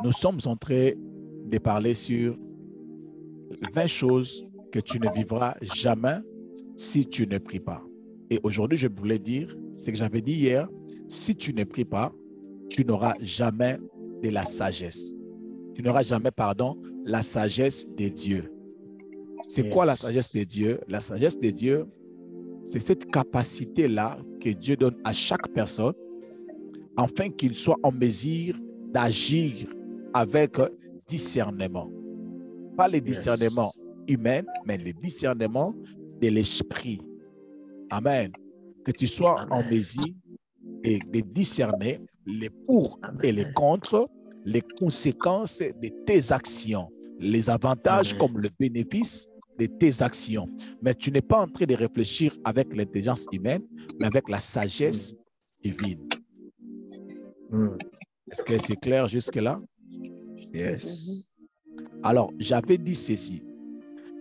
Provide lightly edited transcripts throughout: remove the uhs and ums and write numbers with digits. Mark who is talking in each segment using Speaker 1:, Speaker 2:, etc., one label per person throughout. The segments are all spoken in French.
Speaker 1: Nous sommes en train de parler sur 20 choses que tu ne vivras jamais si tu ne pries pas. Et aujourd'hui, je voulais dire ce que j'avais dit hier. Si tu ne pries pas, tu n'auras jamais de la sagesse. Tu n'auras jamais, la sagesse de Dieu. C'est quoi la sagesse de Dieu? La sagesse de Dieu, c'est cette capacité-là que Dieu donne à chaque personne afin qu'il soit en mesure d'agir avec discernement. Pas le discernement humain, mais le discernement de l'esprit. Amen. Que tu sois en mesure de discerner les pour et les contre, les conséquences de tes actions, les avantages comme le bénéfice de tes actions. Mais tu n'es pas en train de réfléchir avec l'intelligence humaine, mais avec la sagesse divine. Est-ce que c'est clair jusque-là?
Speaker 2: Yes.
Speaker 1: Alors, j'avais dit ceci.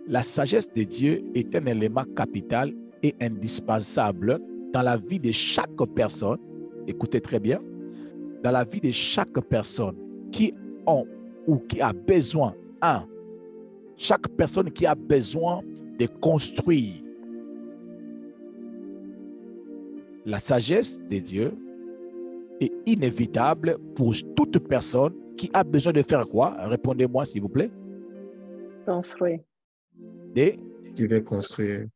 Speaker 1: La sagesse de Dieu est un élément capital et indispensable dans la vie de chaque personne. Écoutez très bien. Dans la vie de chaque personne qui ont ou qui a besoin, chaque personne qui a besoin de construire. La sagesse de Dieu est inévitable pour toute personne qui a besoin de faire quoi? Répondez-moi s'il vous plaît.
Speaker 3: Construire.
Speaker 2: Qui veut construire.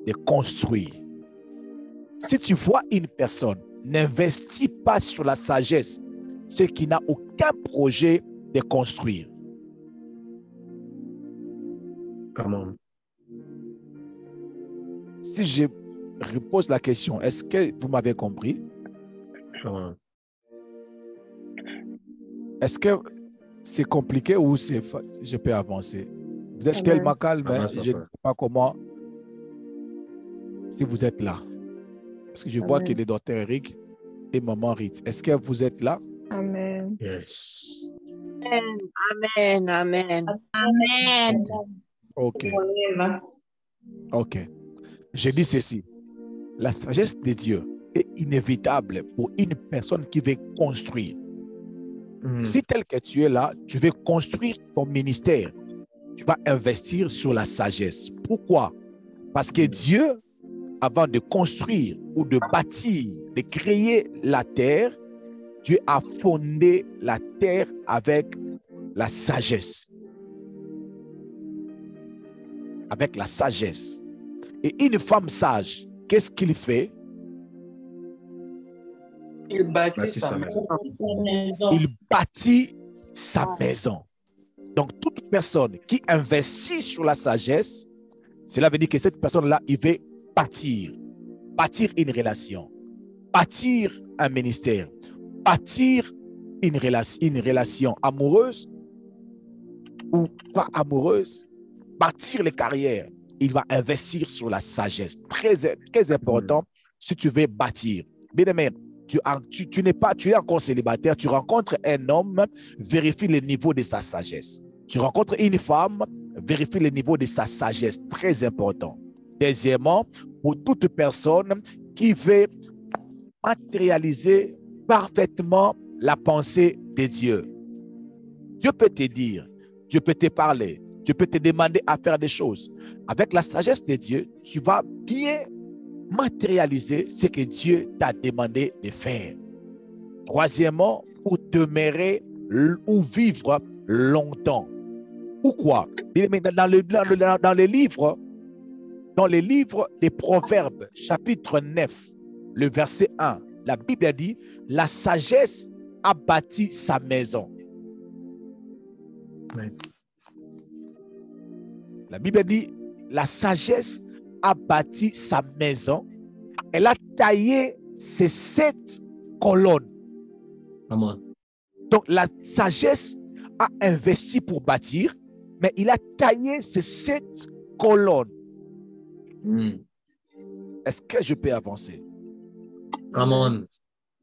Speaker 1: De construire. Si tu vois une personne n'investit pas sur la sagesse, c'est qu'il n'a aucun projet de construire.
Speaker 2: Comment?
Speaker 1: Si je repose la question, est-ce que vous m'avez compris?
Speaker 2: Comment?
Speaker 1: Est-ce que c'est compliqué ou je peux avancer? Vous êtes tellement calme, je ne sais pas comment. Si vous êtes là. Parce que je vois que le docteur Eric et maman Ritz. Est-ce que vous êtes là?
Speaker 3: Amen.
Speaker 2: Yes.
Speaker 4: Amen. Amen.
Speaker 3: Amen.
Speaker 1: OK. OK. Je dis ceci. La sagesse de Dieu est inévitable pour une personne qui veut construire. Si tel que tu es là, tu veux construire ton ministère, tu vas investir sur la sagesse. Pourquoi? Parce que Dieu, avant de construire ou de bâtir, de créer la terre, Dieu a fondé la terre avec la sagesse. Avec la sagesse. Et une femme sage, qu'est-ce qu'il fait?
Speaker 5: Il bâtit sa maison.
Speaker 1: Il bâtit sa maison. Donc, toute personne qui investit sur la sagesse, cela veut dire que cette personne-là, il veut bâtir une relation, bâtir un ministère, bâtir une relation amoureuse ou pas amoureuse, bâtir les carrières. Il va investir sur la sagesse. Très, très important si tu veux bâtir. Bien aimé, tu es encore célibataire, tu rencontres un homme, vérifie le niveau de sa sagesse. Tu rencontres une femme, vérifie le niveau de sa sagesse. Très important. Deuxièmement, pour toute personne qui veut matérialiser parfaitement la pensée de Dieu. Dieu peut te dire, Dieu peut te parler, Dieu peut te demander à faire des choses. Avec la sagesse de Dieu, tu vas bien matérialiser ce que Dieu t'a demandé de faire. Troisièmement, pour demeurer ou vivre longtemps. Pourquoi? Dans les livres des Proverbes, chapitre 9, le verset 1, la Bible a dit, la sagesse a bâti sa maison.
Speaker 2: Oui.
Speaker 1: La Bible dit, la sagesse a bâti sa maison. Elle a taillé ses 7 colonnes.
Speaker 2: Amen.
Speaker 1: Donc, la sagesse a investi pour bâtir, mais il a taillé ces 7 colonnes. Est-ce que je peux avancer?
Speaker 2: Amen.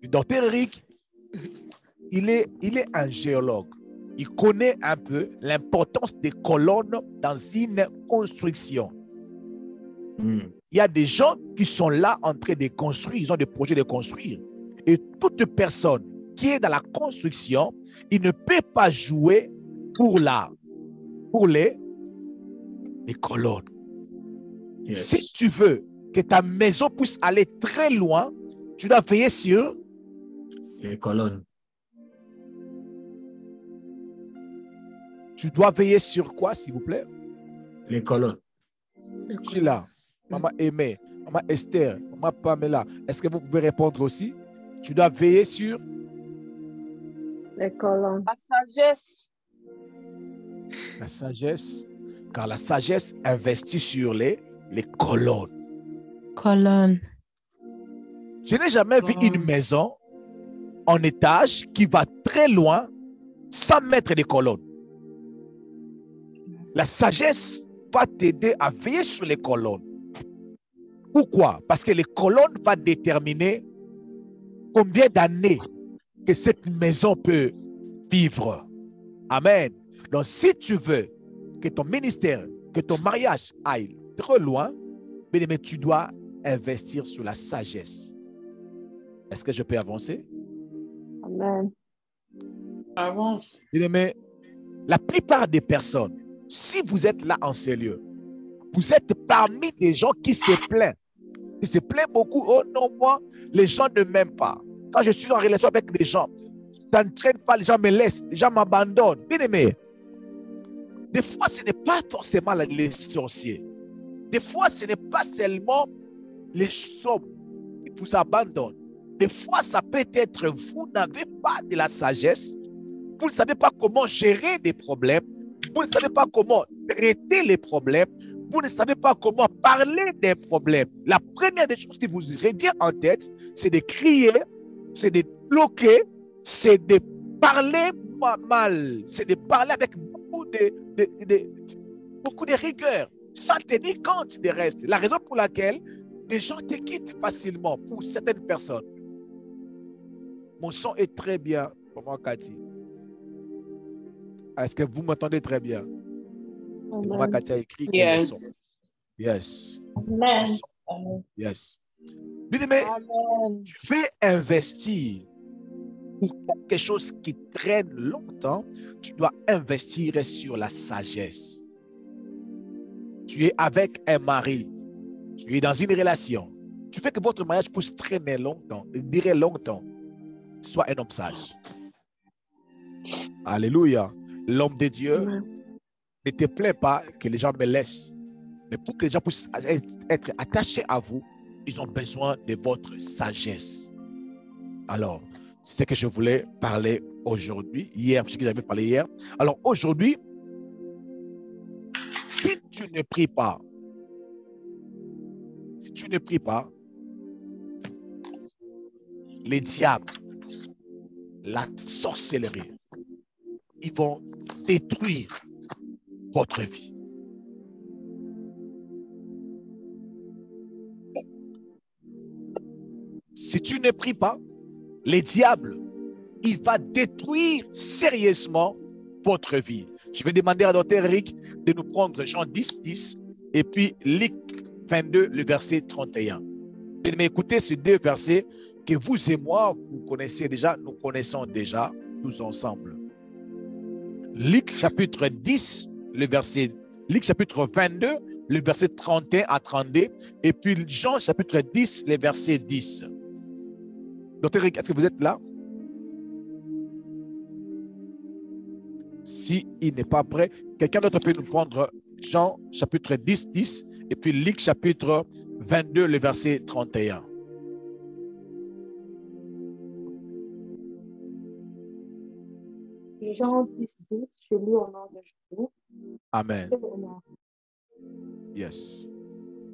Speaker 1: Le docteur Eric, il est un géologue. Il connaît un peu l'importance des colonnes dans une construction. Il y a des gens qui sont là en train de construire, ils ont des projets de construire. Et toute personne qui est dans la construction, il ne peut pas jouer pour les colonnes.
Speaker 2: Yes.
Speaker 1: Si tu veux que ta maison puisse aller très loin, tu dois veiller sur
Speaker 2: Les colonnes.
Speaker 1: Tu dois veiller sur quoi, s'il vous plaît?
Speaker 2: Les colonnes.
Speaker 1: Qui est là? Maman Aimée, Maman Esther, Maman Pamela. Est-ce que vous pouvez répondre aussi? Tu dois veiller sur
Speaker 3: Les colonnes.
Speaker 4: La sagesse.
Speaker 1: la sagesse, car la sagesse investit sur les colonnes.
Speaker 6: Colonne.
Speaker 1: Je n'ai jamais vu une maison en étage qui va très loin sans mettre des colonnes. La sagesse va t'aider à veiller sur les colonnes. Pourquoi? Parce que les colonnes vont déterminer combien d'années que cette maison peut vivre. Amen. Donc, si tu veux que ton ministère, que ton mariage aille trop loin, mais tu dois investir sur la sagesse. Est-ce que je peux avancer?
Speaker 3: Amen.
Speaker 5: Avance.
Speaker 1: Mais la plupart des personnes, si vous êtes là en ces lieux, vous êtes parmi des gens qui se plaignent. Ils se plaignent beaucoup. Oh non, moi, les gens ne m'aiment pas. Quand je suis en relation avec des gens, ça ne traîne pas, les gens me laissent, les gens m'abandonnent. Bien aimé, des fois, ce n'est pas forcément les sorciers. Des fois, ce n'est pas seulement les hommes qui vous abandonnent. Des fois, ça peut être vous n'avez pas de la sagesse. Vous ne savez pas comment gérer des problèmes. Vous ne savez pas comment traiter les problèmes. Vous ne savez pas comment parler des problèmes. La première des choses qui vous revient en tête, c'est de crier, c'est de bloquer, c'est de parler mal, c'est de parler avec beaucoup de rigueur, sans tenir compte des restes. La raison pour laquelle les gens te quittent facilement pour certaines personnes. Mon son est très bien, maman Cathy. Est-ce que vous m'entendez très bien? Maman Cathy a écrit
Speaker 5: Yes.
Speaker 1: le son. Yes.
Speaker 3: Amen.
Speaker 1: Yes. Mais
Speaker 4: Amen.
Speaker 1: tu veux investir pour quelque chose qui traîne longtemps, tu dois investir sur la sagesse. Tu es avec un mari, tu es dans une relation, tu veux que votre mariage puisse traîner longtemps, durer longtemps, sois un homme sage. Alléluia. L'homme de Dieu, ne te plaît pas que les gens me laissent. Mais pour que les gens puissent être attachés à vous, ils ont besoin de votre sagesse. Alors, c'est ce que je voulais parler aujourd'hui, hier, ce que j'avais parlé hier. Alors aujourd'hui, si tu ne pries pas, les diables, la sorcellerie, ils vont détruire votre vie. Si tu ne pries pas, les diables, il va détruire sérieusement votre vie. Je vais demander à Dr. Eric de nous prendre Jean 10, 10 et puis Luc 22, le verset 31. Mais écoutez ces deux versets que vous et moi, vous connaissez déjà, nous connaissons déjà tous ensemble. Luc chapitre 10, le verset, Luc chapitre 22, le verset 31 à 32, et puis Jean chapitre 10, le verset 10. Docteur Eric, est-ce que vous êtes là? Si il n'est pas prêt, quelqu'un d'autre peut nous prendre Jean chapitre 10, 10, et puis Luc chapitre 22, le verset 31.
Speaker 7: Jean 10, 10, je lis au nom de Jésus.
Speaker 1: Amen. Yes.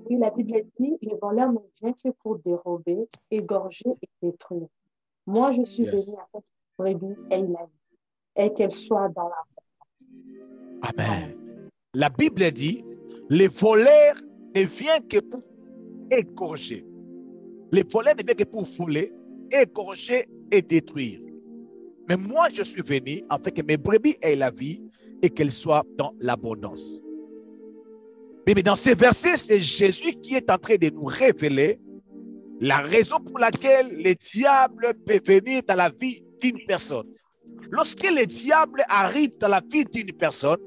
Speaker 7: Oui, la Bible dit, le voleur ne vient que pour dérober, égorger et détruire. Moi, je suis venu afin que la brebis ait la vie et qu'elle soit dans la
Speaker 1: Amen. La Bible dit, le voleur ne vient que pour égorger. Le voleur ne vient que pour voler, égorger et détruire. Mais moi, je suis venu afin que mes brebis aient la vie et qu'elles soient dans l'abondance. Mais dans ces versets, c'est Jésus qui est en train de nous révéler la raison pour laquelle les diables peuvent venir dans la vie d'une personne. Lorsque le diable arrive dans la vie d'une personne,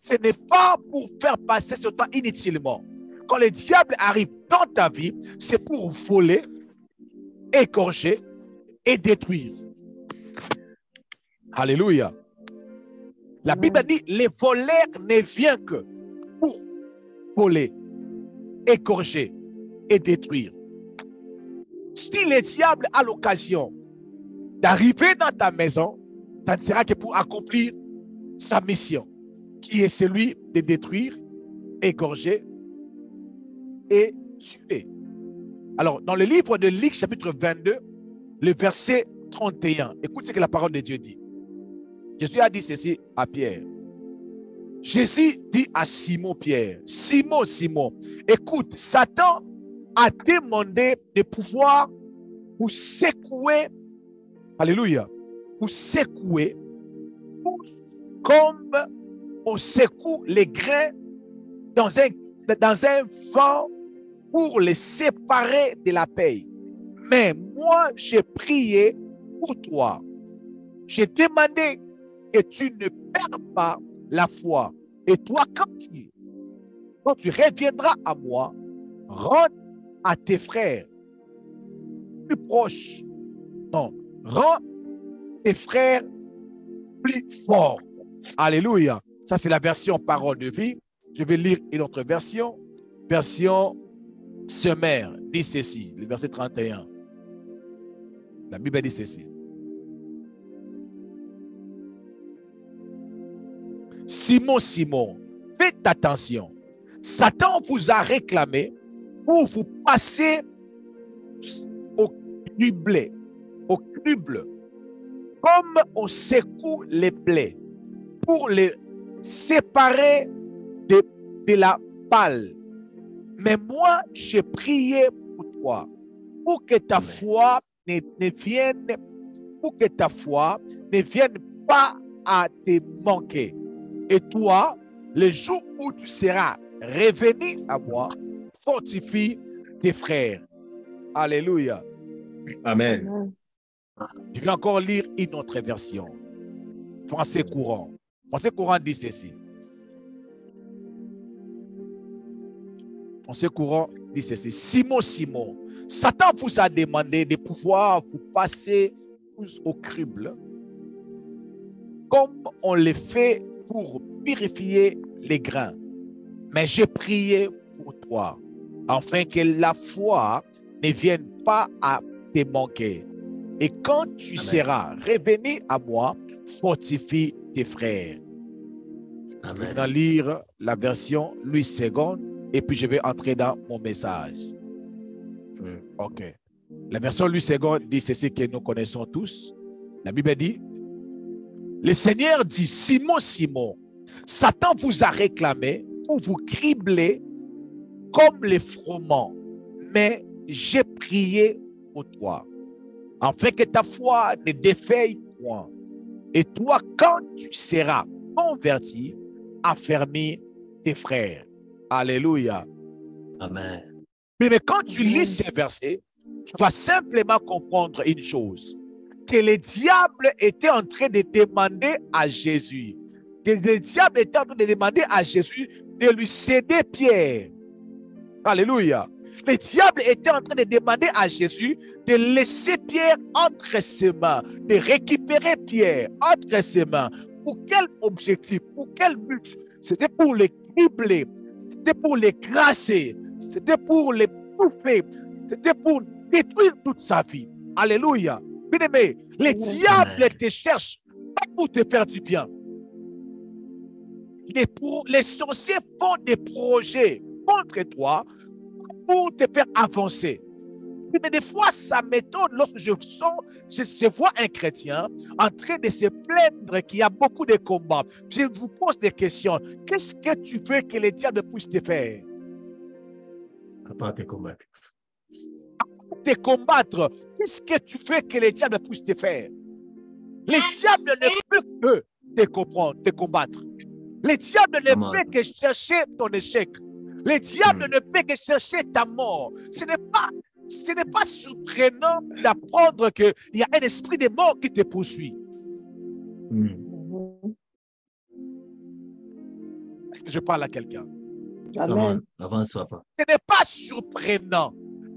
Speaker 1: ce n'est pas pour faire passer ce temps inutilement. Quand le diable arrive dans ta vie, c'est pour voler, égorger et détruire. Alléluia. La Bible dit, les voleurs ne viennent que pour voler, égorger et détruire. Si le diable a l'occasion d'arriver dans ta maison, ça ne sera que pour accomplir sa mission, qui est celui de détruire, égorger et tuer. Alors, dans le livre de Luc, chapitre 22, le verset 31, écoute ce que la parole de Dieu dit. Jésus a dit ceci à Pierre. Jésus dit à Simon-Pierre, Simon, Simon, écoute, Satan a demandé de pouvoir pour secouer, alléluia, pour secouer, comme on secoue les grains dans un vent pour les séparer de la paix. Mais moi, j'ai prié pour toi. J'ai demandé que tu ne perds pas la foi. Et toi, quand tu reviendras à moi, rentre à tes frères plus proches. Non, rends tes frères plus forts. Alléluia. Ça, c'est la version parole de vie. Je vais lire une autre version. Version sommaire. Dit ceci, le verset 31. La Bible dit ceci. Simon, Simon, faites attention. Satan vous a réclamé pour vous passer au crible, comme on secoue les plaies, pour les séparer de la balle. Mais moi, j'ai prié pour toi, pour que ta foi ne vienne pas à te manquer. Et toi, le jour où tu seras revenu à moi, fortifie tes frères. Alléluia.
Speaker 2: Amen.
Speaker 1: Je vais encore lire une autre version. Français courant. Français courant dit ceci. Français courant dit ceci. Simon, Simon, Satan vous a demandé de pouvoir vous passer au crible, comme on le fait pour purifier les grains. Mais j'ai prié pour toi, afin que la foi ne vienne pas à te manquer. Et quand tu seras revenu à moi, fortifie tes frères.
Speaker 2: Amen.
Speaker 1: Je vais lire la version Louis II et puis je vais entrer dans mon message. Ok. La version Louis II dit ceci que nous connaissons tous. La Bible dit, le Seigneur dit, Simon, Simon, Satan vous a réclamé pour vous cribler comme les froment, mais j'ai prié pour toi, afin que ta foi ne défaille point. Et toi, quand tu seras converti, affermis tes frères. Alléluia.
Speaker 2: Amen.
Speaker 1: Mais quand tu lis ces versets, tu vas simplement comprendre une chose, que le diable était en train de demander à Jésus, que le diable était en train de demander à Jésus de lui céder Pierre. Alléluia. Le diable était en train de demander à Jésus de laisser Pierre entre ses mains, de récupérer Pierre entre ses mains. Pour quel objectif? Pour quel but? C'était pour le cribler, c'était pour l'écraser, c'était pour le bouffer, c'était pour détruire toute sa vie. Alléluia. Bien-aimé, le diable te cherche pas pour te faire du bien. Les sorciers font des projets contre toi pour te faire avancer. Mais des fois, ça m'étonne lorsque je vois un chrétien en train de se plaindre qu'il y a beaucoup de combats. Je vous pose des questions. Qu'est-ce que tu veux que le diable puisse te faire?
Speaker 2: À part te combattre.
Speaker 1: Te combattre. Qu'est-ce que tu veux que le diable puisse te faire? Le diable ne peut que te comprendre, te combattre. Le diable ne peut que chercher ton échec. Le diable ne peut que chercher ta mort. Ce n'est pas Ce n'est pas surprenant d'apprendre qu'il y a un esprit de mort qui te poursuit. Est-ce que je parle à quelqu'un?
Speaker 3: Amen.
Speaker 2: Avance, papa.
Speaker 1: Ce n'est pas surprenant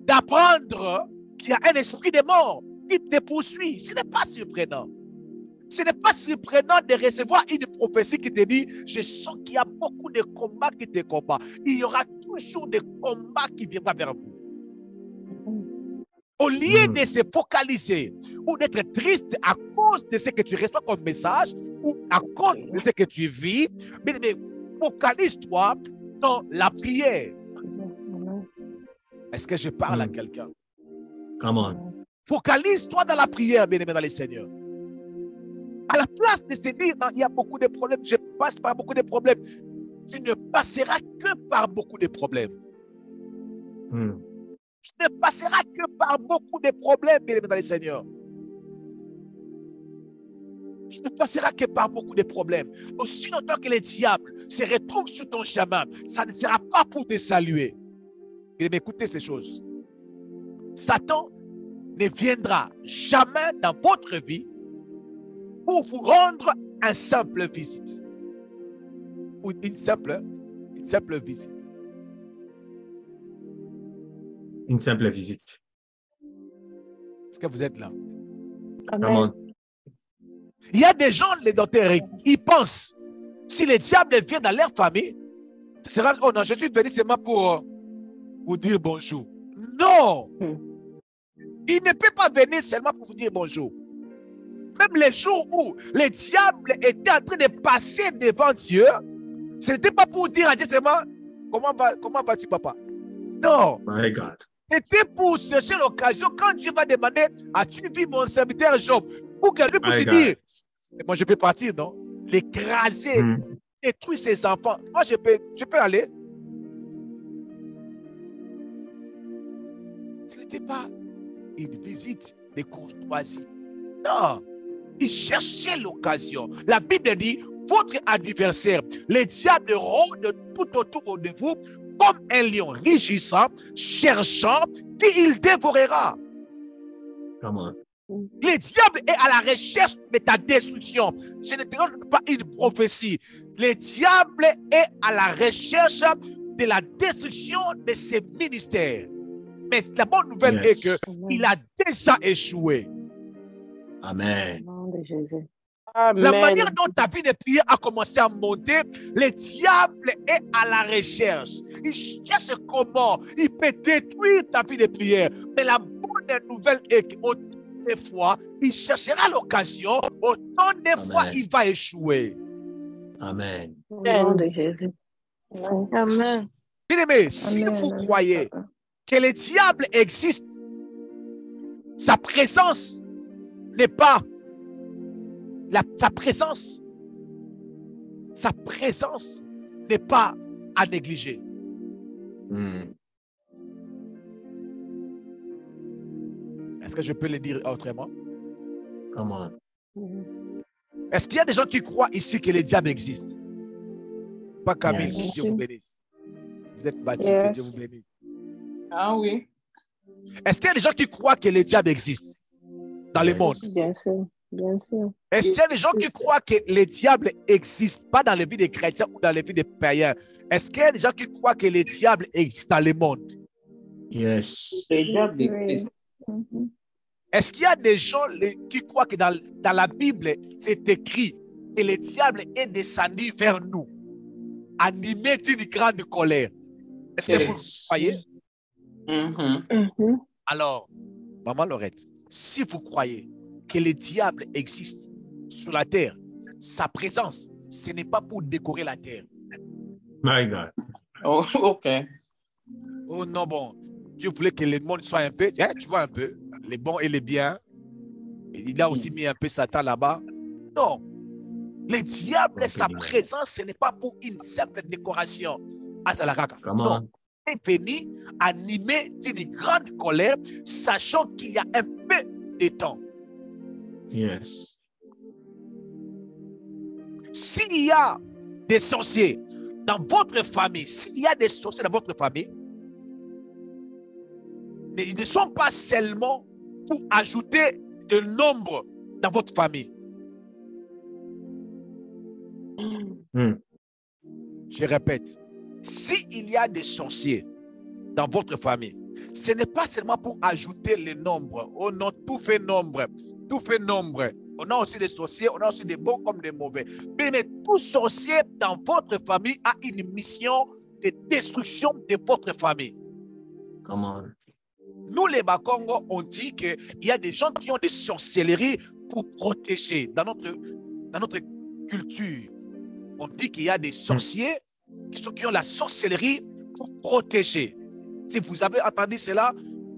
Speaker 1: d'apprendre qu'il y a un esprit de mort qui te poursuit. Ce n'est pas surprenant. Ce n'est pas surprenant de recevoir une prophétie qui te dit, je sens qu'il y a beaucoup de combats qui te combattent. Il y aura toujours des combats qui viendront vers vous. Au lieu de se focaliser ou d'être triste à cause de ce que tu reçois comme message ou à cause de ce que tu vis, mais focalise-toi dans la prière. Est-ce que je parle à quelqu'un?
Speaker 2: Come on.
Speaker 1: Focalise-toi dans la prière, bien-aimé dans les Seigneurs. À la place de se dire, non, il y a beaucoup de problèmes, je passe par beaucoup de problèmes. Tu ne passeras que par beaucoup de problèmes. Tu ne passeras que par beaucoup de problèmes, bien-aimé dans les Seigneurs. Tu ne passeras que par beaucoup de problèmes. Aussi longtemps que le diable se retrouve sur ton chemin, ça ne sera pas pour te saluer. Bien-aimé, écoutez ces choses. Satan ne viendra jamais dans votre vie pour vous rendre un simple visite. Ou une simple visite.
Speaker 2: Une simple visite.
Speaker 1: Est-ce que vous êtes là?
Speaker 2: Come
Speaker 3: Amen.
Speaker 2: on.
Speaker 1: Il y a des gens, les docteurs, ils pensent, si le diable vient dans leur famille, ce sera, oh non, je suis venu seulement pour vous dire bonjour. Non! Il ne peut pas venir seulement pour vous dire bonjour. Même les jours où le diable était en train de passer devant Dieu, ce n'était pas pour dire à Dieu seulement, comment vas-tu, papa? Non.
Speaker 2: My God.
Speaker 1: C'était pour chercher l'occasion quand Dieu va demander, as-tu vu mon serviteur Job? Pour que lui puisse dire, moi je peux partir, non? L'écraser, détruire ses enfants. Moi je peux aller. Ce n'était pas une visite de courtoisie. Non. Il cherchait l'occasion. La Bible dit, votre adversaire, le diable rôde tout autour de vous comme un lion rugissant, cherchant qui il dévorera.
Speaker 2: Come on.
Speaker 1: Le diable est à la recherche de ta destruction. Je ne te donne pas une prophétie. Le diable est à la recherche de la destruction de ses ministères. Mais la bonne nouvelle est qu'il a déjà échoué.
Speaker 2: Amen.
Speaker 3: Au nom de Jésus.
Speaker 1: La manière dont ta vie de prière a commencé à monter, le diable est à la recherche. Il cherche comment il peut détruire ta vie de prière. Mais la bonne nouvelle est qu'autant de fois, il cherchera l'occasion, autant de fois, il va échouer.
Speaker 2: Amen.
Speaker 3: Au nom de Jésus.
Speaker 4: Amen.
Speaker 1: Bien-aimés, si vous croyez que le diable existe, sa présence n'est pas sa présence n'est pas à négliger. Est-ce que je peux le dire autrement?
Speaker 2: Come on.
Speaker 1: Est-ce qu'il y a des gens qui croient ici que le diable existe? Pas Camille, que Dieu vous bénisse. Vous êtes battus, que Dieu vous bénisse.
Speaker 5: Ah oui.
Speaker 1: Est-ce qu'il y a des gens qui croient que le diable existe dans le monde?
Speaker 3: Bien sûr. Bien sûr.
Speaker 1: Est-ce qu'il y a des gens qui croient que le diable n'existe pas dans la vie des chrétiens ou dans la vie des païens? Est-ce qu'il y a des gens qui croient que le diable existe dans le monde?
Speaker 2: Yes.
Speaker 5: Le diable existe.
Speaker 1: Est-ce qu'il y a des gens qui croient que dans la Bible, c'est écrit que le diable est descendu vers nous, animé d'une grande colère? Est-ce que vous croyez? Alors, Maman Laurette, si vous croyez que le diable existe sur la terre, sa présence, ce n'est pas pour décorer la terre.
Speaker 2: My God.
Speaker 5: Oh, OK.
Speaker 1: Oh non, bon, Dieu voulait que le monde soit un peu, tu vois un peu, les bons et les biens. Il a aussi mis un peu Satan là-bas. Non. Le diable, sa présence, ce n'est pas pour une simple décoration. Non. Il est venu animé d'une grande colère, sachant qu'il y a un peu de temps.
Speaker 2: Yes.
Speaker 1: S'il y a des sorciers dans votre famille, s'il y a des sorciers dans votre famille, ils ne sont pas seulement pour ajouter de nombre dans votre famille. Je répète, s'il y a des sorciers dans votre famille, ce n'est pas seulement pour ajouter les nombres. Oh non, tout fait nombre. Tout fait nombre. On a aussi des sorciers, on a aussi des bons comme des mauvais. Mais tout sorcier dans votre famille a une mission de destruction de votre famille.
Speaker 2: Come on.
Speaker 1: Nous, les Bakongo, on dit qu'il y a des gens qui ont des sorcelleries pour protéger. Dans notre culture, on dit qu'il y a des sorciers qui ont la sorcellerie pour protéger. Si vous avez entendu cela,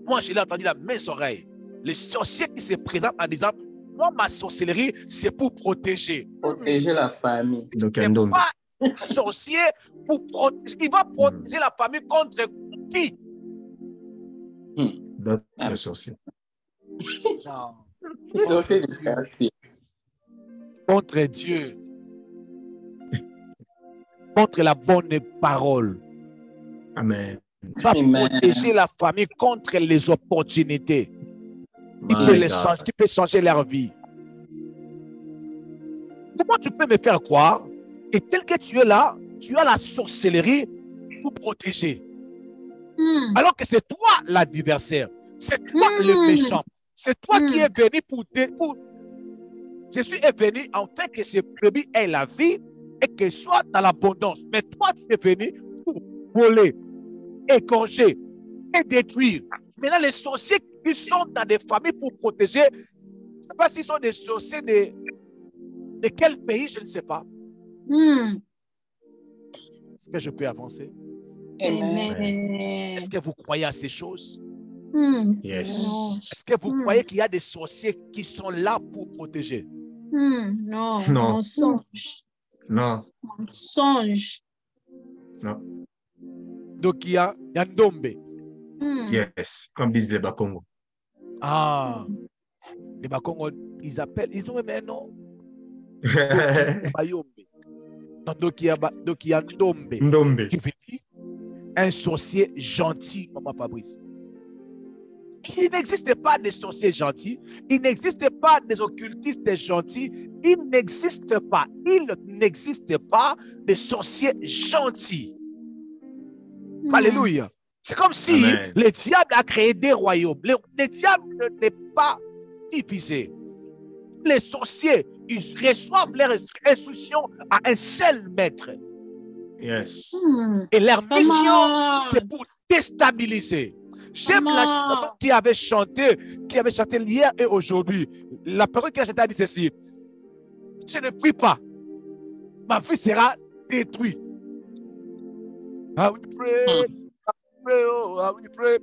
Speaker 1: moi, je l'ai entendu à mes oreilles. Les sorciers qui se présentent en disant, moi, ma sorcellerie, c'est pour protéger.
Speaker 5: Protéger la famille.
Speaker 2: Donc,
Speaker 1: Il n'est pas sorcier pour protéger. Il va protéger la famille contre qui?
Speaker 2: D'autres sorciers.
Speaker 1: Non.
Speaker 5: Sorcier du quartier.
Speaker 1: Contre Dieu. Contre la bonne parole.
Speaker 2: Amen.
Speaker 1: Va
Speaker 5: Amen.
Speaker 1: protéger la famille contre les opportunités qui peut changer leur vie. Comment tu peux me faire croire que tel que tu es là, tu as la sorcellerie pour protéger? Alors que c'est toi l'adversaire, c'est toi le méchant, c'est toi qui es venu pour... Jésus est venu afin que ces brebis aient la vie et qu'elles soient dans l'abondance. Mais toi, tu es venu pour voler, égorger et détruire. Maintenant, les sorciers qui sont dans des familles pour protéger, je ne sais pas s'ils sont des sorciers de quel pays, je ne sais pas. Est-ce que je peux avancer?
Speaker 4: Amen.
Speaker 1: Est-ce que vous croyez à ces choses?
Speaker 2: Yes.
Speaker 1: Est-ce que vous croyez qu'il y a des sorciers qui sont là pour protéger?
Speaker 4: Non.
Speaker 2: Non.
Speaker 4: Mensonge.
Speaker 2: Non.
Speaker 4: Mensonge.
Speaker 2: Non.
Speaker 1: Donc, il y a Ndombe.
Speaker 2: Yes. Comme disent les Bakongo.
Speaker 1: Ah, les Bakongo, ils ont même un nom. Bayombe. Donc, il y a Ndombe.
Speaker 2: Ndombe.
Speaker 1: Qui veut dire un sorcier gentil, maman Fabrice. Il n'existe pas de sorciers gentils. Il n'existe pas des occultistes gentils. Il n'existe pas de sorciers gentils. Alléluia. C'est comme si le diable a créé des royaumes. Le diable n'est pas divisé. Les sorciers, ils reçoivent leurs instructions à un seul maître.
Speaker 2: Yes.
Speaker 1: Et leur mission, c'est pour déstabiliser. J'aime la chanson qui avait chanté hier et aujourd'hui. La personne qui a chanté a dit ceci: je ne prie pas, ma vie sera détruite. I will pray, I will pray.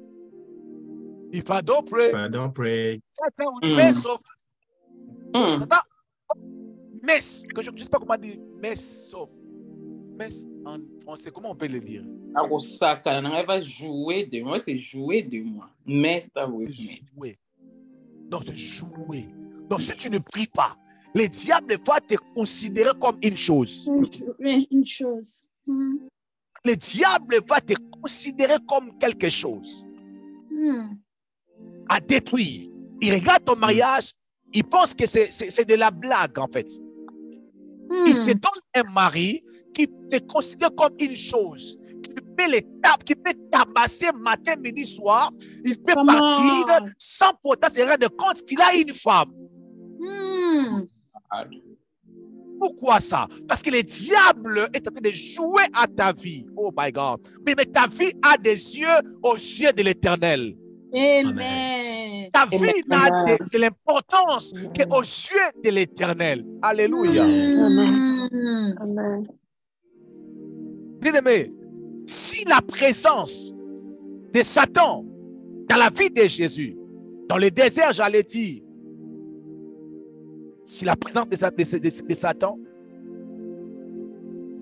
Speaker 1: If I don't pray, Satan will mess up. Satan, mess, je ne sais pas comment dire mess up. Mess en français, comment on peut le dire?
Speaker 5: Elle va jouer de moi, c'est jouer de moi. Mess with me.
Speaker 1: Jouer. Non, c'est jouer. Donc, si tu ne pries pas, le diable va te considérer comme une chose.
Speaker 4: Une chose.
Speaker 1: Le diable va te considérer comme quelque chose. À détruire. Il regarde ton mariage, il pense que c'est de la blague en fait. Il te donne un mari qui te considère comme une chose, qui peut tabasser matin, midi, soir. Il peut partir sans pourtant se rendre compte qu'il a une femme. Pourquoi ça? Parce que le diable est en train de jouer à ta vie. Oh my God. Mais ta vie a des yeux aux yeux de l'Éternel.
Speaker 4: Amen.
Speaker 1: Ta vie n'a de l'importance qu'aux yeux de l'Éternel. Alléluia.
Speaker 3: Amen.
Speaker 1: Bien-aimé, si la présence de Satan dans la vie de Jésus, dans le désert, j'allais dire, si la présence de Satan,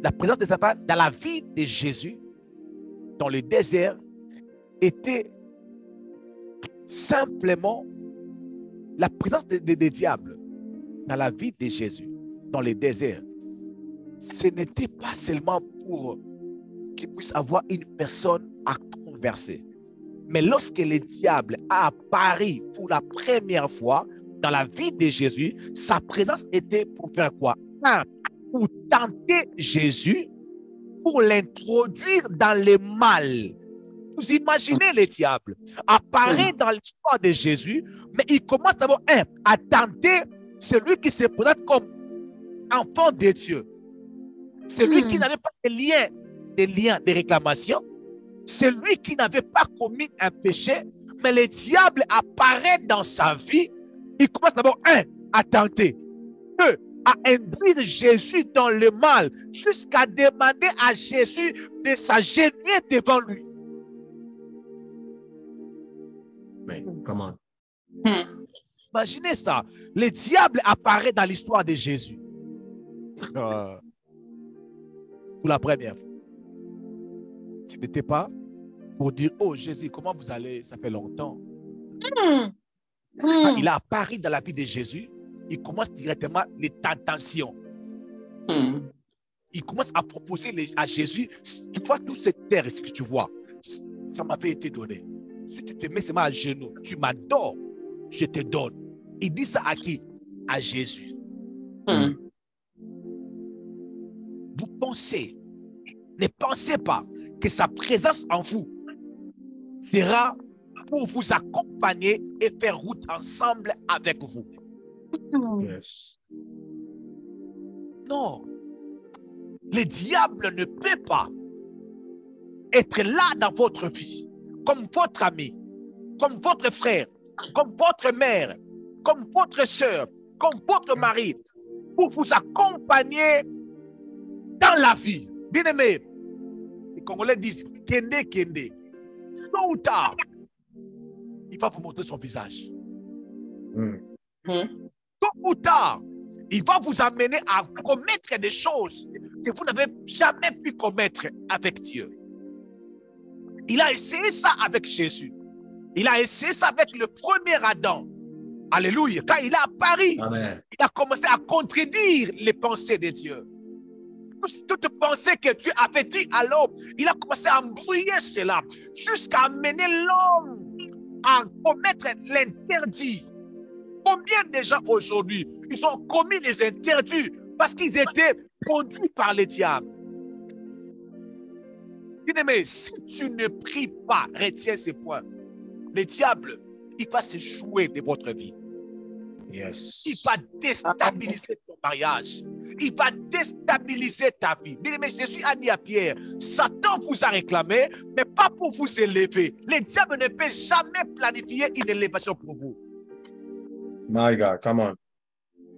Speaker 1: la présence de Satan dans la vie de Jésus, dans le désert, était simplement la présence des diables dans la vie de Jésus, dans le désert. Ce n'était pas seulement pour qu'il puisse avoir une personne à converser, Mais lorsque le diable a apparu pour la première fois dans la vie de Jésus, sa présence était pour faire quoi? Un, pour tenter Jésus, pour l'introduire dans le mal. Vous imaginez le diable apparaît dans l'histoire de Jésus, mais il commence d'abord à tenter celui qui se présente comme enfant de Dieu. Celui qui n'avait pas de lien de réclamation, celui qui n'avait pas commis un péché, mais le diable apparaît dans sa vie. Il commence d'abord à tenter, deux, à induire Jésus dans le mal, jusqu'à demander à Jésus de s'agenouiller devant lui.
Speaker 2: Mais comment?
Speaker 1: Imaginez ça. Le diable apparaît dans l'histoire de Jésus. Pour la première fois. Ce n'était pas pour dire, oh Jésus, comment vous allez? Ça fait longtemps. Quand il a apparu dans la vie de Jésus, il commence directement les tentations. Il commence à proposer à Jésus, tu vois toute cette terre, ce que tu vois, ça m'avait été donné. Si tu te mets seulement à genoux, tu m'adores, je te donne. Il dit ça à qui? À Jésus. Vous pensez, ne pensez pas que sa présence en vous sera pour vous accompagner et faire route ensemble avec vous.
Speaker 2: Yes.
Speaker 1: Non. Le diable ne peut pas être là dans votre vie, comme votre ami, comme votre frère, comme votre mère, comme votre soeur, comme votre mari, pour vous accompagner dans la vie. Bien aimé, les Congolais disent Kende Kende. Tôt ou tard, il va vous montrer son visage. Tôt ou tard, il va vous amener à commettre des choses que vous n'avez jamais pu commettre avec Dieu. Il a essayé ça avec Jésus. Il a essayé ça avec le premier Adam. Alléluia. Quand il a apparu,
Speaker 2: Amen.
Speaker 1: il a commencé à contredire les pensées de Dieu. Toute pensée que Dieu avait dit à l'homme, il a commencé à embrouiller cela jusqu'à amener l'homme à commettre l'interdit. Combien de gens aujourd'hui, ils ont commis les interdits parce qu'ils étaient conduits par le diable. Bien-aimé, si tu ne pries pas, retiens ces points. Le diable, il va se jouer de votre vie.
Speaker 2: Yes.
Speaker 1: Il va déstabiliser ton mariage. Il va déstabiliser ta vie. Bien-aimé, Jésus a dit à Pierre, Satan vous a réclamé, mais pas pour vous élever. Le diable ne peut jamais planifier une élévation pour vous.
Speaker 2: My God, come on.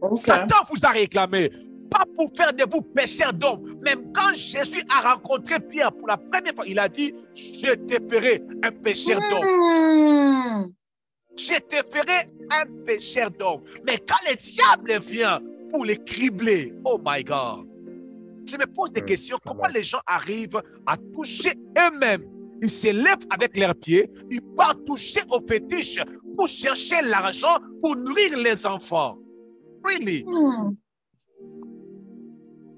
Speaker 5: Okay.
Speaker 1: Satan vous a réclamé, pas pour faire de vous pécheurs d'hommes. Même quand Jésus a rencontré Pierre pour la première fois, il a dit, je te ferai un pécheur d'hommes. Je te ferai un pécheur d'hommes. Mais quand le diable vient pour les cribler, oh my God, je me pose des questions. Comment les gens arrivent à toucher eux-mêmes? Ils se lèvent avec leurs pieds, ils partent toucher aux fétiches pour chercher l'argent pour nourrir les enfants. Really?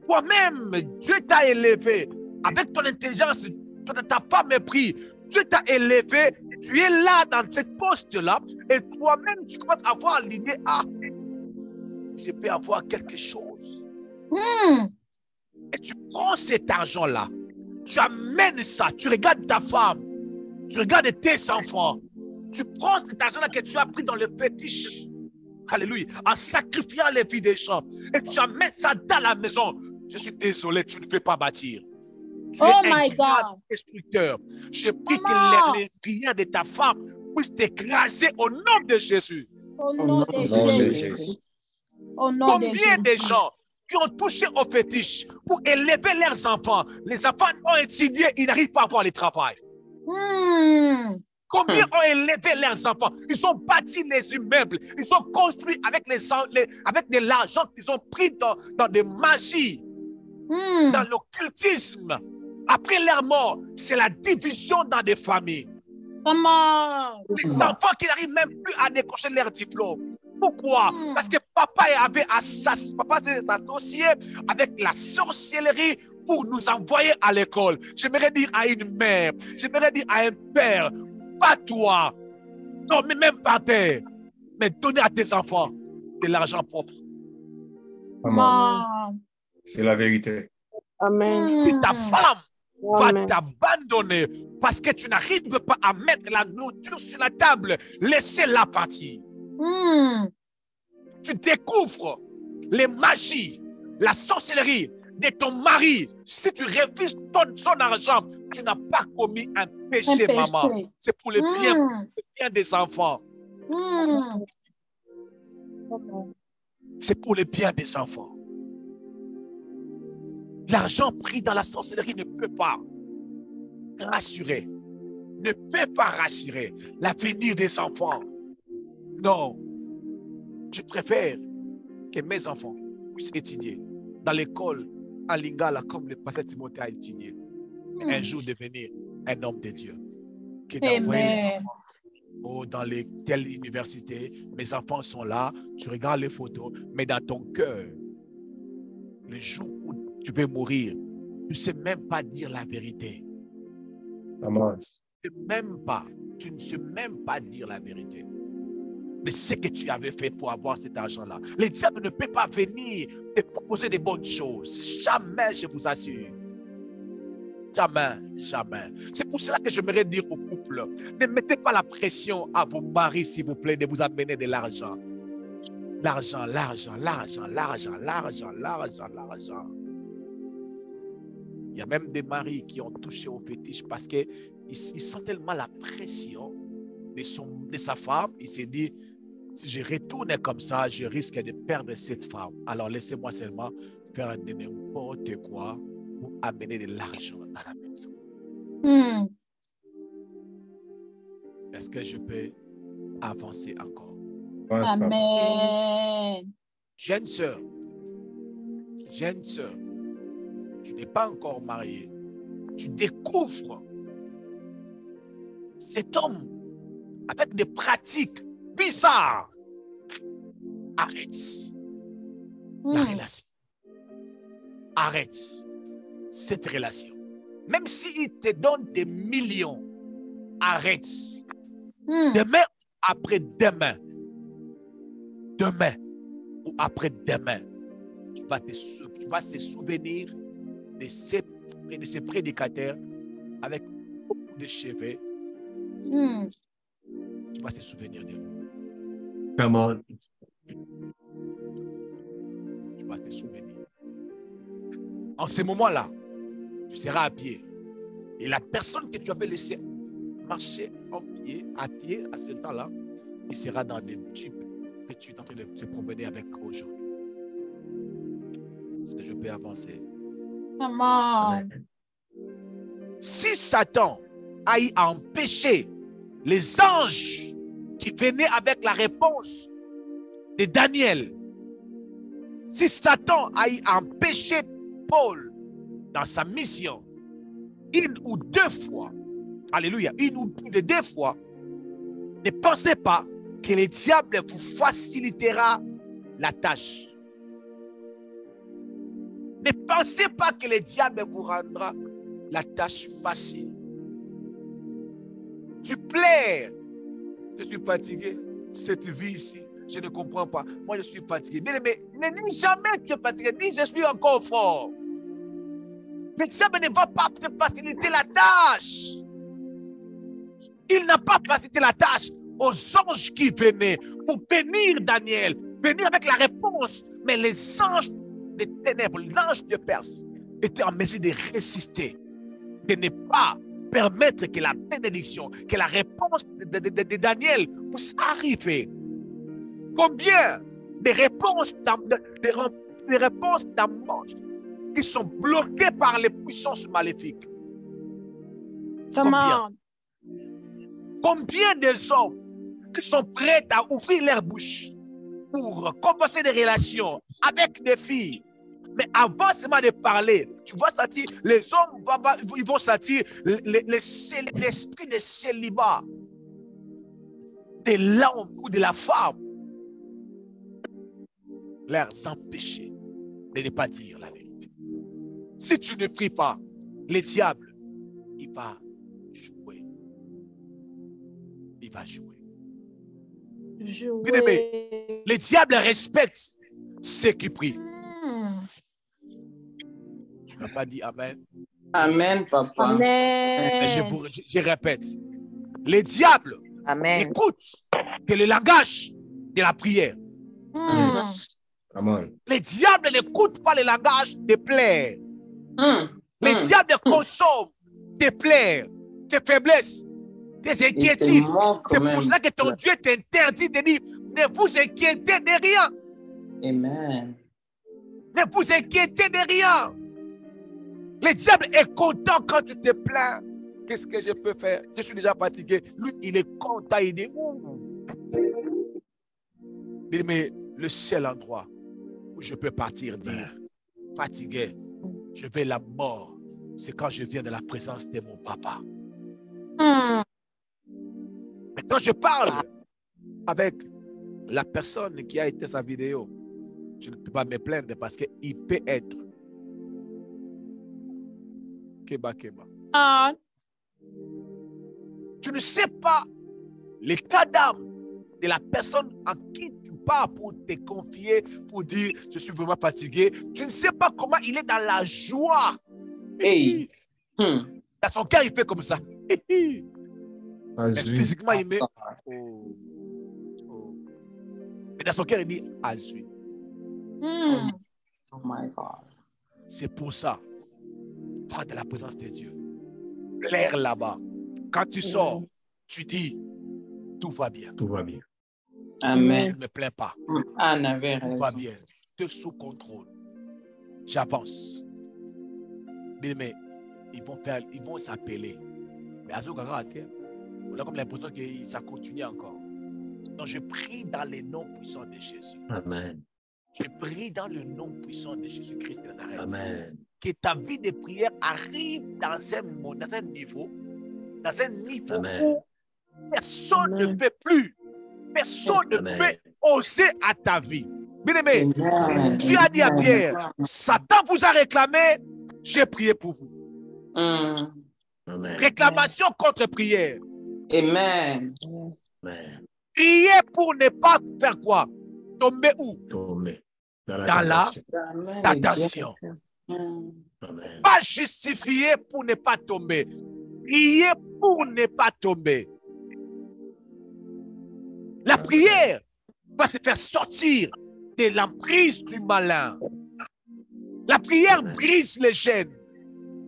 Speaker 1: Toi-même, Dieu t'a élevé avec ton intelligence, ta femme est prise. Dieu t'a élevé, tu es là dans cette poste-là, et toi-même, tu commences à avoir l'idée, ah, je peux avoir quelque chose. Et tu prends cet argent-là, tu amènes ça, tu regardes ta femme, tu regardes tes enfants, tu prends cet argent-là que tu as pris dans le fétiche, alléluia, en sacrifiant les vies des gens, et tu amènes ça dans la maison. Je suis désolé, tu ne peux pas bâtir. Tu es un grand destructeur. Je prie que les prières de ta femme puissent t'écraser au nom de Jésus.
Speaker 4: Au nom de Jésus.
Speaker 1: Combien de gens qui ont touché au fétiche pour élever leurs enfants, les enfants ont étudié, ils n'arrivent pas à avoir le travail. Combien ont élevé leurs enfants? Ils ont bâti les immeubles, ils ont construit avec de l'argent qu'ils ont pris dans des magies, dans l'occultisme. Après leur mort, c'est la division dans des familles. Les enfants qui n'arrivent même plus à décrocher leur diplôme. Pourquoi? Parce que papa s'est associé avec la sorcellerie pour nous envoyer à l'école. J'aimerais dire à une mère, j'aimerais dire à un père, pas toi, dormez même par terre, mais donnez à tes enfants de l'argent propre.
Speaker 2: Come on. C'est la vérité.
Speaker 3: Amen.
Speaker 1: Si ta femme va
Speaker 3: Amen.
Speaker 1: t'abandonner parce que tu n'arrives pas à mettre la nourriture sur la table, laissez-la partir. Tu découvres les magies, la sorcellerie de ton mari. Si tu refuses son argent, tu n'as pas commis un péché, maman. C'est pour le bien des enfants. C'est pour le bien des enfants. L'argent pris dans la sorcellerie ne peut pas rassurer, ne peut pas rassurer l'avenir des enfants. Non, je préfère que mes enfants puissent étudier dans l'école en Lingala comme le pasteur Timothée a étudié. Et un jour devenir un homme de Dieu. Que d'envoyer les enfants dans les telles universités. Mes enfants sont là, tu regardes les photos, mais dans ton cœur, le jour où tu veux mourir, tu ne sais même pas dire la vérité. Tu ne sais même pas dire la vérité. Mais ce que tu avais fait pour avoir cet argent-là. Le diable ne peut pas venir te proposer des bonnes choses. Jamais, je vous assure. Jamais, jamais. C'est pour cela que j'aimerais dire au couple, ne mettez pas la pression à vos maris, s'il vous plaît, de vous amener de l'argent. L'argent, l'argent, l'argent, l'argent, l'argent, l'argent, l'argent. Il y a même des maris qui ont touché au fétiche parce qu'ils sentent tellement la pression de sa femme. Il s'est dit, si je retourne comme ça, je risque de perdre cette femme. Alors laissez-moi seulement faire de n'importe quoi pour amener de l'argent à la maison. Est-ce que je peux avancer encore?
Speaker 4: Amen.
Speaker 1: Jeune sœur, tu n'es pas encore mariée. Tu découvres cet homme avec des pratiques bizarres. Arrête la relation. Arrête cette relation. Même s'il te donne des millions, arrête. Demain, après-demain, demain ou après-demain, tu vas te souvenir de ces prédicateurs avec beaucoup de cheveux. Tu vas te souvenir de lui.
Speaker 2: Come on.
Speaker 1: Tu vas te souvenir. En ce moment-là, tu seras à pied. Et la personne que tu avais laissé marcher à pied à ce temps-là, il sera dans des jeeps que tu es en train de te promener avec aujourd'hui. Est-ce que je peux avancer?
Speaker 4: Amen.
Speaker 1: Si Satan a empêché les anges qui venaient avec la réponse de Daniel, si Satan a empêché Paul dans sa mission une ou deux fois, alléluia, une ou deux fois, ne pensez pas que le diable vous facilitera la tâche. Ne pensez pas que le diable vous rendra la tâche facile. Tu pleures. Je suis fatigué. Cette vie ici, je ne comprends pas. Moi, je suis fatigué. Mais ne dis jamais que tu es fatigué. Dis, je suis encore fort. Le diable ne va pas te faciliter la tâche. Il n'a pas facilité la tâche aux anges qui venaient pour bénir Daniel, venir avec la réponse. Mais les anges des ténèbres, l'ange de Perse, était en mesure de résister, de ne pas permettre que la bénédiction, que la réponse de Daniel puisse arriver. Combien de réponses d'amants qui sont bloquées par les puissances maléfiques? Combien? Combien de hommes qui sont prêts à ouvrir leur bouche pour commencer des relations avec des filles, mais avant seulement de parler, tu vas sentir, les hommes ils vont sentir l'esprit de célibat de l'homme ou de la femme, leur empêcher de ne pas dire la vérité. Si tu ne pries pas, le diable, il va jouer. il va jouer.
Speaker 7: Jouer.
Speaker 1: Bien-aimé, les diables respectent ceux qui prient. Tu n'as pas dit Amen.
Speaker 5: Amen, papa.
Speaker 4: Amen.
Speaker 1: Mais je répète, les diables écoutent que le langage de la prière.
Speaker 2: Yes. Amen.
Speaker 1: Les diables n'écoutent pas le langage de plaire. Les diables consomment tes plaies, tes faiblesses, tes inquiétudes. C'est pour cela que ton Dieu t'interdit de dire, ne vous inquiétez de rien.
Speaker 5: Amen.
Speaker 1: Ne vous inquiétez de rien. Le diable est content quand tu te plains. Qu'est-ce que je peux faire? Je suis déjà fatigué. Lui, il est content. Il dit, mais le seul endroit où je peux partir dire, fatigué, je vais la mort, c'est quand je viens de la présence de mon papa. Maintenant, je parle avec la personne qui a été sa vidéo. Je ne peux pas me plaindre parce qu'il peut être Keba. Tu ne sais pas l'état d'âme de la personne en qui tu pars pour te confier, pour dire je suis vraiment fatigué. Tu ne sais pas comment il est dans la joie.
Speaker 5: Hey.
Speaker 1: Dans son cœur, il fait comme ça. Mais physiquement, il met. Mais dans son cœur, il dit Azui.
Speaker 5: Oh my God.
Speaker 1: C'est pour ça. Va de la présence de Dieu. Plaire là-bas. Quand tu sors, tu dis tout va bien.
Speaker 2: Tout va bien.
Speaker 5: Amen.
Speaker 1: Je ne me plains pas.
Speaker 5: Anne avait raison.
Speaker 1: Tout va bien. Tu es sous contrôle. J'avance. Mais ils vont s'appeler. Mais on a comme l'impression que ça continue encore. Donc je prie dans le nom puissant de Jésus.
Speaker 2: Amen.
Speaker 1: Je prie dans le nom puissant de Jésus-Christ de Nazareth.
Speaker 2: Amen.
Speaker 1: Que ta vie de prière arrive dans un niveau
Speaker 2: Amen.
Speaker 1: où personne ne peut plus. Personne ne peut oser à ta vie. Bien-aimé, tu as dit à Pierre, Satan vous a réclamé, j'ai prié pour vous.
Speaker 2: Amen.
Speaker 1: Réclamation contre prière.
Speaker 5: Amen.
Speaker 2: Amen.
Speaker 1: Prier pour ne pas faire quoi? Tomber où?
Speaker 2: Tomber dans
Speaker 1: la tentation.
Speaker 2: Amen.
Speaker 1: Pas justifier pour ne pas tomber. Prier pour ne pas tomber. La prière va te faire sortir de l'emprise du malin. La prière brise les chaînes.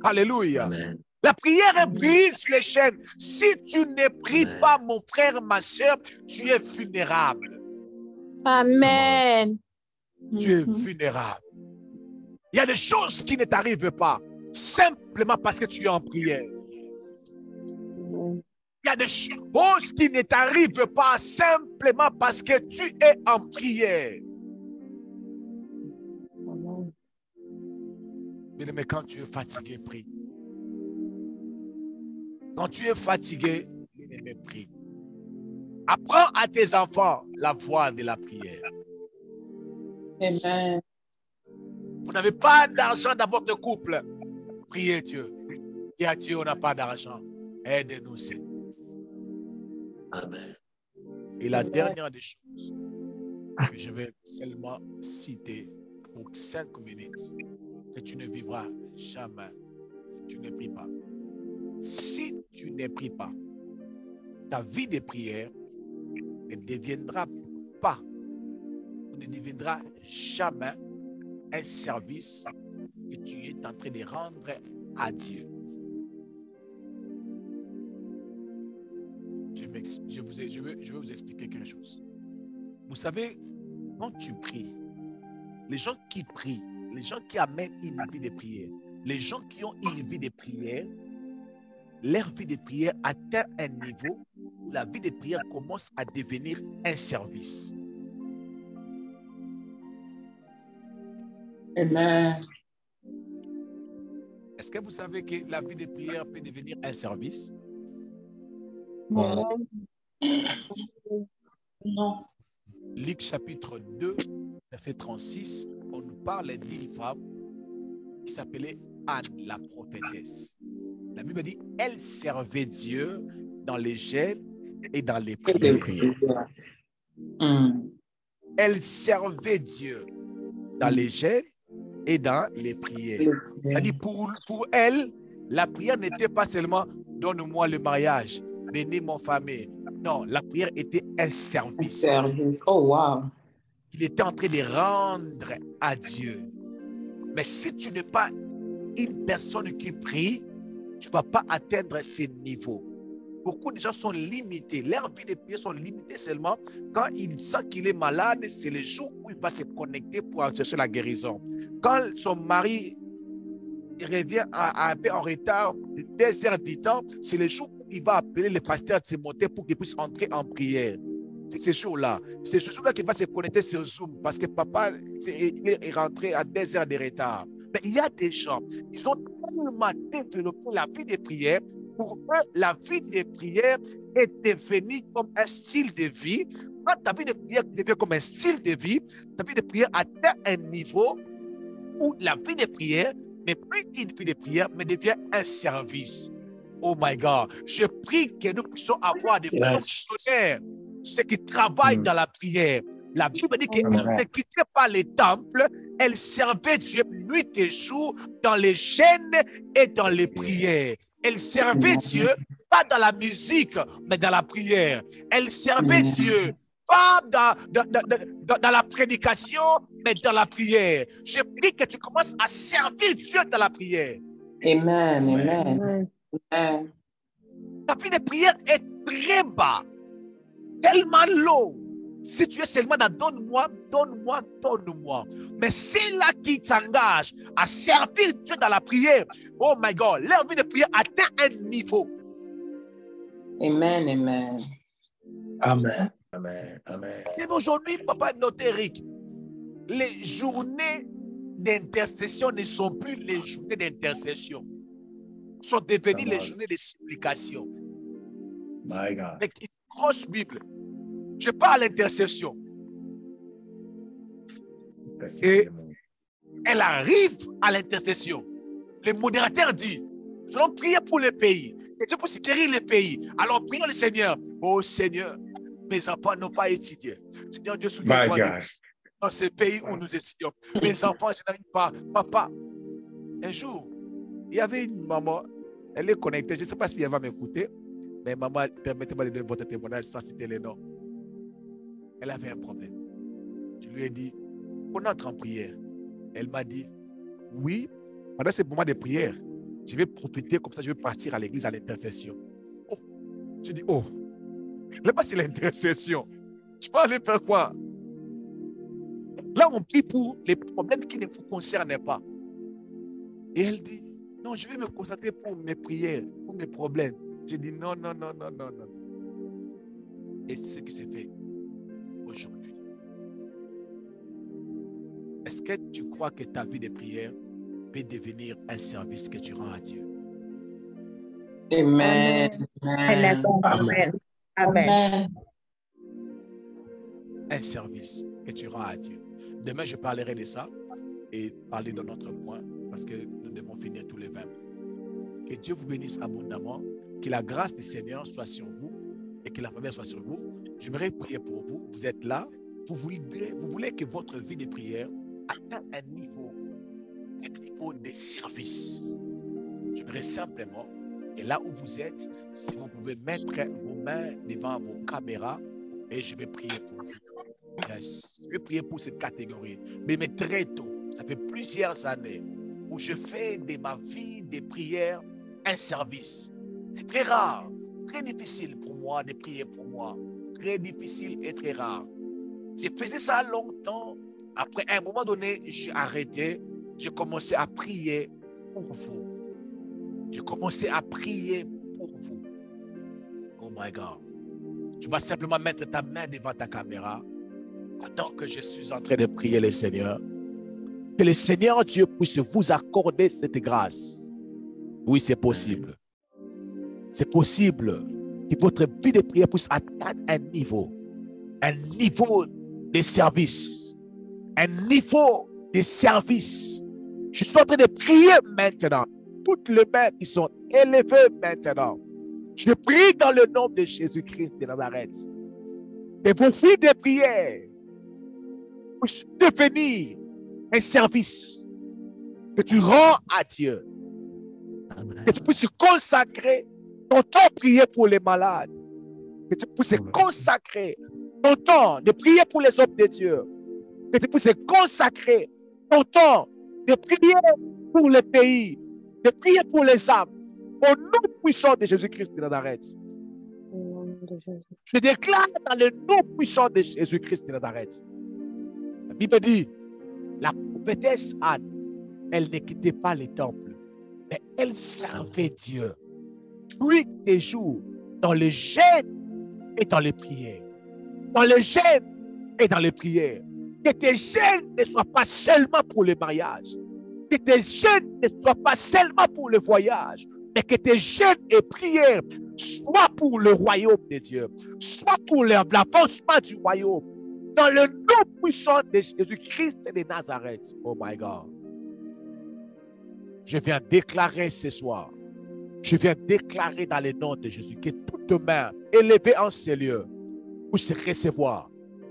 Speaker 1: Alléluia.
Speaker 2: Amen.
Speaker 1: La prière brise les chaînes. Si tu ne pries pas, mon frère, ma soeur, tu es vulnérable.
Speaker 4: Amen.
Speaker 1: Tu es vulnérable. Il y a des choses qui ne t'arrivent pas simplement parce que tu es en prière. Il y a des choses qui ne t'arrivent pas simplement parce que tu es en prière. Mais quand tu es fatigué, prie. Quand tu es fatigué, prie. Apprends à tes enfants la voie de la prière.
Speaker 5: Amen.
Speaker 1: Vous n'avez pas d'argent dans votre couple. Priez Dieu. Et à Dieu, on n'a pas d'argent. Aide-nous, Seigneur.
Speaker 2: Amen.
Speaker 1: Et la dernière des choses que je vais seulement citer pour 5 minutes, que tu ne vivras jamais si tu ne pries pas. Si tu ne pries pas, ta vie de prière ne deviendra pas, ne deviendra jamais un service que tu es en train de rendre à Dieu. Je vais vous expliquer quelque chose. Vous savez, quand tu pries, les gens qui prient, les gens qui amènent une vie de prière, les gens qui ont une vie de prière, leur vie de prière atteint un niveau où la vie de prière commence à devenir un service.
Speaker 5: Amen.
Speaker 1: Est-ce que vous savez que la vie de prière peut devenir un service?
Speaker 5: Non.
Speaker 1: Luc chapitre 2, verset 36, on nous parle d'une femme qui s'appelait Anne, la prophétesse. La Bible dit, elle servait Dieu dans les jeûnes et dans les
Speaker 5: Et
Speaker 1: prières.
Speaker 5: de prière. Mm.
Speaker 1: Elle servait Dieu dans les jeûnes et dans les prières. C'est-à-dire pour elle, la prière n'était pas seulement donne-moi le mariage, bénis mon famille. Non, la prière était un service.
Speaker 5: Service. Oh, wow.
Speaker 1: Il était en train de rendre à Dieu. Mais si tu n'es pas une personne qui prie, tu ne vas pas atteindre ces niveaux. Beaucoup de gens sont limités. Leur vie de prière sont limitées seulement quand il sent qu'il est malade. C'est le jour où il va se connecter pour aller chercher la guérison. Quand son mari revient un peu en retard, 2 heures du temps, c'est le jour où il va appeler le pasteur Timothée pour qu'il puisse entrer en prière. C'est ce jour-là. C'est ce jour-là qu'il va se connecter sur Zoom parce que papa est rentré à 2 heures de retard. Mais il y a des gens, ils ont tellement développé la vie de prière. Pour eux, la vie de prière est devenue comme un style de vie. Quand ta vie de prière devient comme un style de vie, ta vie de prière atteint un niveau où la vie de prière n'est plus une vie de prière, mais devient un service. Oh my God. Je prie que nous puissions avoir des fonctionnaires, ceux qui travaillent dans la prière. La Bible dit qu'elle ne quittait pas les temples, elle servait Dieu nuit et jour dans les jeûnes et dans les prières. Elle servait Dieu, pas dans la musique, mais dans la prière. Elle servait Dieu, pas dans la prédication, mais dans la prière. Je prie que tu commences à servir Dieu dans la prière.
Speaker 5: Amen, amen. Amen.
Speaker 1: Ta vie de prière est très bas, tellement low. Si tu es seulement dans donne-moi, donne-moi, donne-moi. Mais c'est là qui t'engage à servir Dieu dans la prière. Oh my God, leur vie de prière atteint un niveau.
Speaker 5: Amen, amen.
Speaker 2: Amen. Amen. Amen.
Speaker 1: Et aujourd'hui, papa Notéric, les journées d'intercession ne sont plus les journées d'intercession. Sont devenues les journées de supplication.
Speaker 2: My God.
Speaker 1: Avec une grosse Bible. Je parle d'intercession. Et elle arrive à l'intercession. Le modérateur dit, nous allons prier pour le pays. Et Dieu pour guérir le pays. Alors prions le Seigneur. Oh Seigneur, mes enfants n'ont pas étudié. Seigneur Dieu, souviens-toi dans ce pays où nous étudions. Mes enfants, je n'arrive pas. Papa, un jour, il y avait une maman, elle est connectée. Je ne sais pas si elle va m'écouter, mais maman, permettez-moi de donner votre témoignage sans citer les noms. Elle avait un problème. Je lui ai dit, on entre en prière. Elle m'a dit, oui, pendant ce moment de prière, je vais profiter comme ça, je vais partir à l'église à l'intercession. Oh, je dis, oh, là-bas c'est l'intercession. Tu peux aller faire quoi? Là, on prie pour les problèmes qui ne vous concernent pas. Et elle dit, non, je vais me concentrer pour mes prières, pour mes problèmes. J'ai dit, non, non, non, non, non, non. Et c'est ce qui s'est fait aujourd'hui. Est-ce que tu crois que ta vie de prière peut devenir un service que tu rends à Dieu?
Speaker 5: Amen.
Speaker 3: Amen. Amen. Amen.
Speaker 1: Un service que tu rends à Dieu. Demain, je parlerai de ça et parler de notre point parce que nous devons finir tous les 20. Que Dieu vous bénisse abondamment, que la grâce du Seigneur soit sur vous et que la faveur soit sur vous. J'aimerais prier pour vous. Vous êtes là. Vous voulez que votre vie de prière atteigne un niveau de service. J'aimerais simplement que là où vous êtes, si vous pouvez mettre vos mains devant vos caméras et je vais prier pour vous. Yes. Je vais prier pour cette catégorie. Mais très tôt, ça fait plusieurs années où je fais de ma vie de prière un service. C'est très rare, très difficile pour moi de prier pour moi. Très difficile et très rare. Je faisais ça longtemps. Après, à un moment donné, j'ai arrêté. J'ai commencé à prier pour vous. J'ai commencé à prier pour vous. Oh my God. Tu vas simplement mettre ta main devant ta caméra pendant que je suis en train de prier le Seigneur. Que le Seigneur Dieu puisse vous accorder cette grâce. Oui, c'est possible. C'est possible que votre vie de prière puisse atteindre un niveau de service. Un niveau de service. Je suis en train de prier maintenant. Toutes les mains qui sont élevées maintenant. Je prie dans le nom de Jésus-Christ de Nazareth. Et vos filles de prière puissent devenir un service que tu rends à Dieu.
Speaker 2: Amen.
Speaker 1: Que tu puisses consacrer ton temps à prier pour les malades. Que tu puisses consacrer ton temps de prier pour les hommes de Dieu. Que tu puisses consacrer ton temps de prier pour le pays, de prier pour les âmes. Au nom puissant de Jésus-Christ de Nazareth. Je déclare dans le nom puissant de Jésus-Christ de Nazareth. La Bible dit, la prophétesse Anne, elle ne quittait pas les temples, mais elle servait Dieu. Nuit et jour, dans le jeûne et dans les prières. Dans le jeûne et dans les prières. Que tes jeûnes ne soient pas seulement pour le mariage. Que tes jeûnes ne soient pas seulement pour le voyage. Mais que tes jeûnes et prières soient pour le royaume de Dieu. Soit pour l'avancement du royaume. Dans le nom puissant de Jésus-Christ de Nazareth. Oh my God. Je viens déclarer ce soir. Je viens déclarer dans le nom de Jésus que toute main élevée en ces lieux puisse recevoir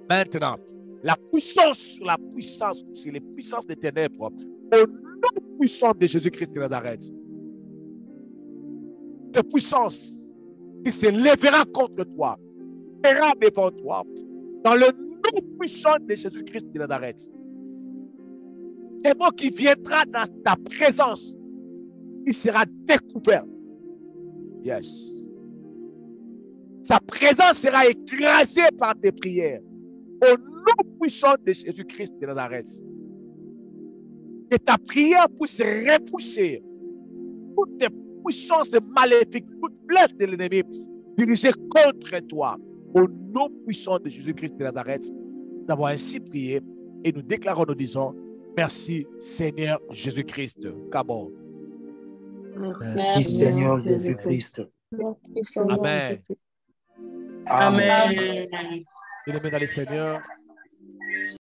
Speaker 1: maintenant la puissance sur la puissance, sur les puissances des ténèbres, au nom puissant de Jésus-Christ de Nazareth. De puissance qui se lèvera contre toi, sera devant toi, dans le nom puissant de Jésus-Christ de Nazareth. C'est moi qui viendra dans ta présence, qui sera découvert. Yes. Sa présence sera écrasée par tes prières. Au nom puissant de Jésus-Christ de Nazareth. Que ta prière puisse repousser toutes tes puissances maléfiques, toute flèche de l'ennemi dirigée contre toi. Au nom puissant de Jésus-Christ de Nazareth, nous avons ainsi prié et nous déclarons, nous disons, merci Seigneur Jésus-Christ. Come on.
Speaker 2: Merci Seigneur Jésus-Christ.
Speaker 1: Amen.
Speaker 2: Amen.
Speaker 1: Bien-aimés dans le Seigneur,